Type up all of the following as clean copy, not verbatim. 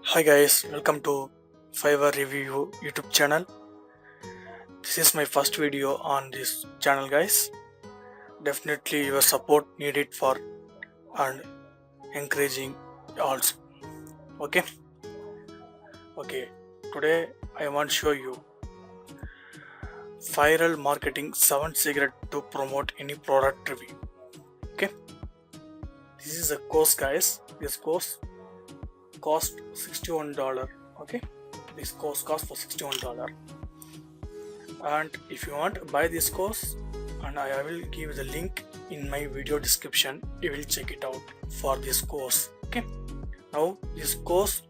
Hi guys, welcome to Fiverr Review YouTube channel. This is my first video on this channel guys. Definitely your support needed for and encouraging also. Okay. Today I want to show you viral marketing 7 secret to promote any product review. Okay. This is a course guys. This course cost $61. Okay. This course cost for $61. And if you want to buy this course, and I will give the link in my video description, you will check it out for this course. Okay, now this course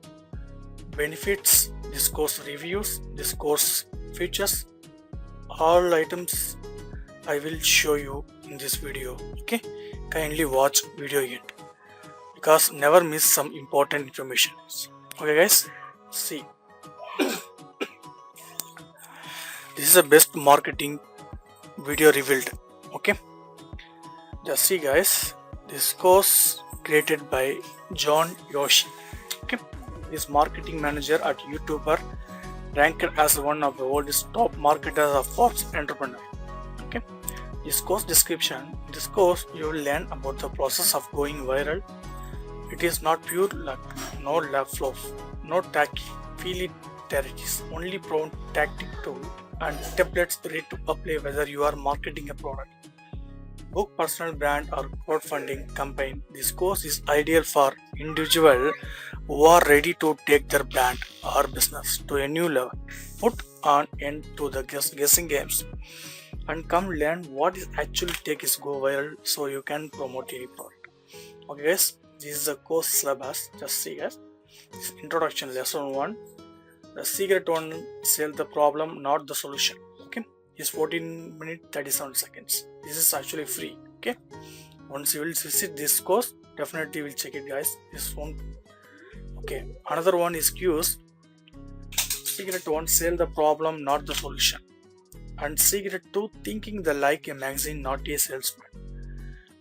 benefits, this course reviews, this course features, all items I will show you in this video. Okay, kindly watch video end because never miss some important information. Okay guys, see, this is the best marketing video revealed. Okay, just see guys, this course created by John Yoshi. Okay, this marketing manager at YouTuber, ranked as one of the world's top marketers of Forbes entrepreneur. Okay, this course description, this course you will learn about the process of going viral. It is not pure luck, no love fluff, no touchy-feely strategies, only proven tactic tool and templates ready to apply whether you are marketing a product, book personal brand or crowdfunding campaign. This course is ideal for individuals who are ready to take their brand or business to a new level. Put an end to the guessing games and come learn what is actually take is go viral so you can promote any product. Okay guys, this is a course syllabus. Just see guys, this introduction lesson 1. The secret one, sell the problem, not the solution. Okay, is 14 minutes 37 seconds. This is actually free. Okay, once you will visit this course, definitely will check it guys. This one. Okay, another one is Q's. Secret one, sell the problem, not the solution. And secret 2, thinking the like a magazine, not a salesman.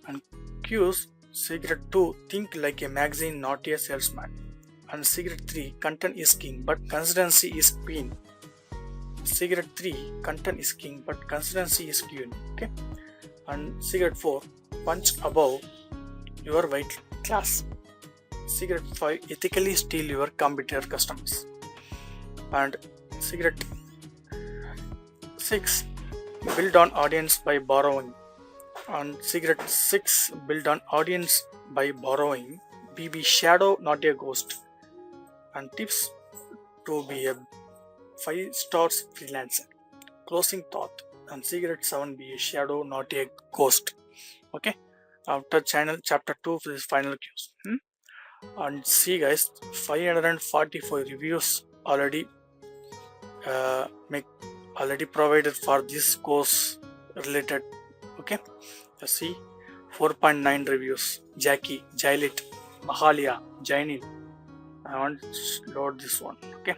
And Q's, secret 2, think like a magazine, not a salesman. And secret 3, content is king but consistency is queen. Secret 3, content is king but consistency is queen. Okay, and secret 4, punch above your weight class. Secret 5, ethically steal your competitor customers. And secret 6, build on audience by borrowing. And secret 6, build on audience by borrowing. Be shadow, not a ghost. And tips to be a 5 stars freelancer. Closing thought. And secret 7, be a shadow, not a ghost. Okay, after chapter 2 for this final cues. And see guys, 544 reviews already already provided for this course related. Okay, just see, 4.9 reviews. Jackie, Jailit, Mahalia, Jainin. I want to load this one. Okay,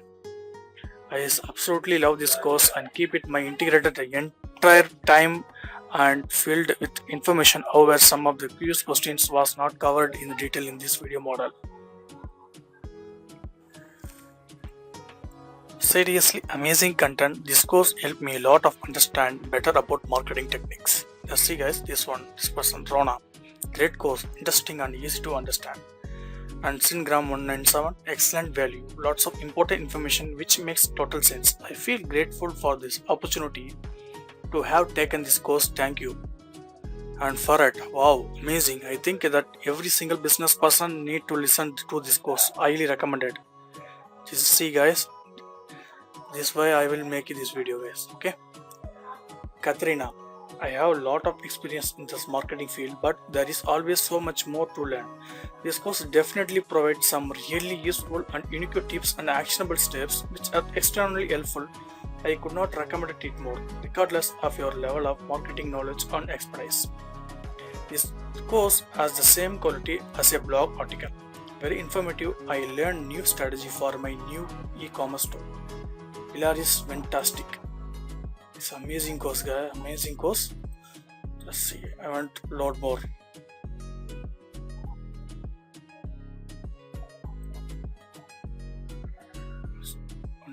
I absolutely love this course and keep it my integrated the entire time and filled with information. However, some of the previous questions was not covered in detail in this video model. Seriously amazing content. This course helped me a lot of understand better about marketing techniques. Just see guys, this person Rona, great course, interesting and easy to understand. And Syngram 197, excellent value, lots of important information which makes total sense. I feel grateful for this opportunity to have taken this course. Thank you. And for it, wow, amazing. I think that every single business person need to listen to this course. Highly recommended. Just see guys, this way I will make this video guys. Okay, Katrina, I have a lot of experience in this marketing field, but there is always so much more to learn. This course definitely provides some really useful and unique tips and actionable steps which are extremely helpful. I could not recommend it more, regardless of your level of marketing knowledge and expertise. This course has the same quality as a blog article. Very informative. I learned new strategy for my new e-commerce store. Hilarious, fantastic. It's amazing course guys, amazing course. Let's see, I want to load more.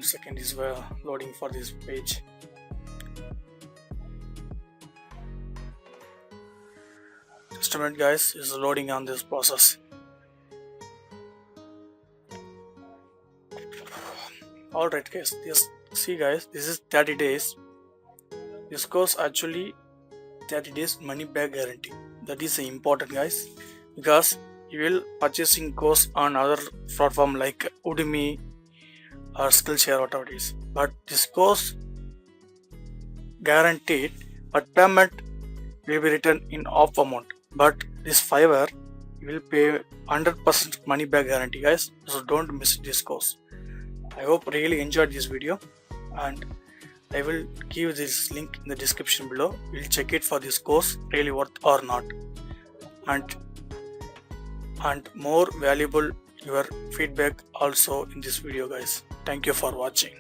second is loading for this page. Just a minute guys, is loading on this process. Alright guys, see guys, this is 30 days. This course actually 30 days money back guarantee. That is important guys, because you will purchasing course on other platform like Udemy or Skillshare, whatever it is. But this course guaranteed, but payment will be returned in half amount. But this Fiverr, you will pay 100% money back guarantee guys. So don't miss this course. I hope really enjoyed this video, and I will give this link in the description below. We'll check it for this course really worth or not, and more valuable your feedback also in this video guys. Thank you for watching.